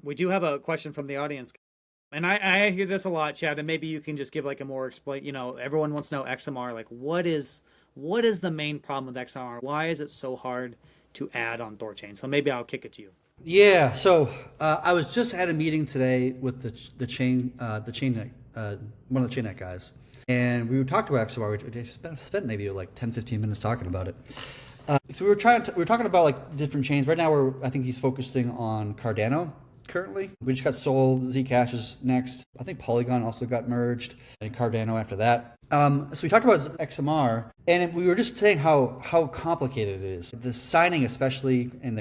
We do have a question from the audience. And I hear this a lot, Chad, and maybe you can just give like a more explain, everyone wants to know XMR, like what is the main problem with XMR? Why is it so hard to add on THORChain? So maybe I'll kick it to you. Yeah, so I was just at a meeting today with the chain one of the ChainNet guys, and we talked about XMR. We spent maybe like 10-15 minutes talking about it. So we were talking about like different chains. Right now, I think he's focusing on Cardano currently. We just got Sol, Zcash is next. I think Polygon also got merged, and Cardano after that. So we talked about XMR, and we were just saying how complicated it is. The signing, especially in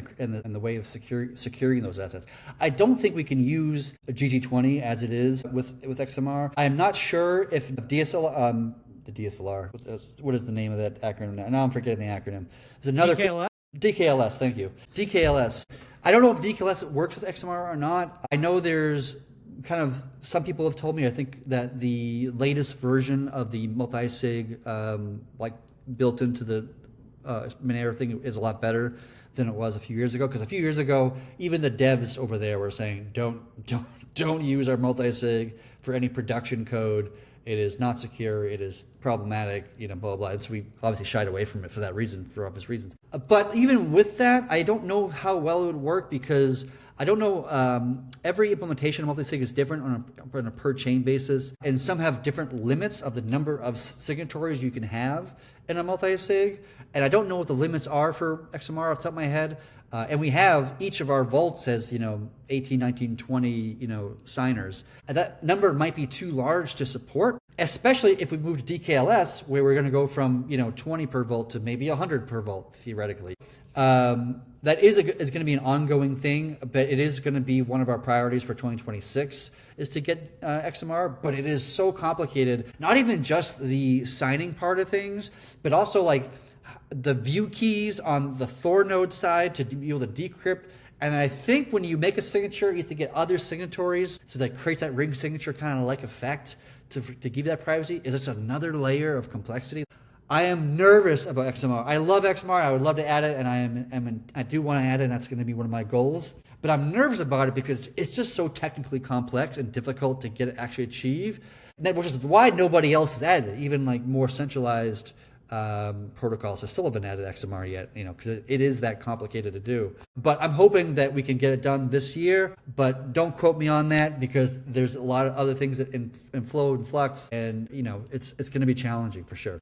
the way of securing those assets. I don't think we can use a GG20 as it is with XMR. I am not sure if DSLR. The DSLR. What is the name of that acronym now? Now I'm forgetting the acronym. There's another DKLS? DKLS, thank you. DKLS. I don't know if DKLS works with XMR or not. I know there's kind of, some people have told me, I think that the latest version of the multi-sig, like built into the Monero thing is a lot better than it was a few years ago. Because a few years ago, even the devs over there were saying, don't use our multi-sig for any production code. It is not secure. It is problematic, blah, blah, blah. And so we obviously shied away from it for that reason, for obvious reasons. But even with that, I don't know how well it would work because I don't know, every implementation of multi-sig is different on a per chain basis. And some have different limits of the number of signatories you can have in a multi-sig. And I don't know what the limits are for XMR off the top of my head. And we have, each of our vaults has, 18, 19, 20, signers. And that number might be too large to support, especially if we move to DKLS, where we're going to go from, 20 per vault to maybe 100 per vault, theoretically. That is going to be an ongoing thing, but it is going to be one of our priorities for 2026 is to get XMR, but it is so complicated, not even just the signing part of things, but also like the view keys on the Thor node side to be able to decrypt. And I think when you make a signature, you have to get other signatories, so that creates that ring signature kind of like effect to give that privacy. Is this another layer of complexity? I am nervous about XMR. I love XMR. I would love to add it, and I do want to add it, and that's going to be one of my goals. But I'm nervous about it because it's just so technically complex and difficult to get it actually achieve, which is why nobody else has added it. Even like more centralized protocols still haven't added XMR yet, because it is that complicated to do. But I'm hoping that we can get it done this year, but don't quote me on that because there's a lot of other things that in flow and flux, and it's going to be challenging for sure.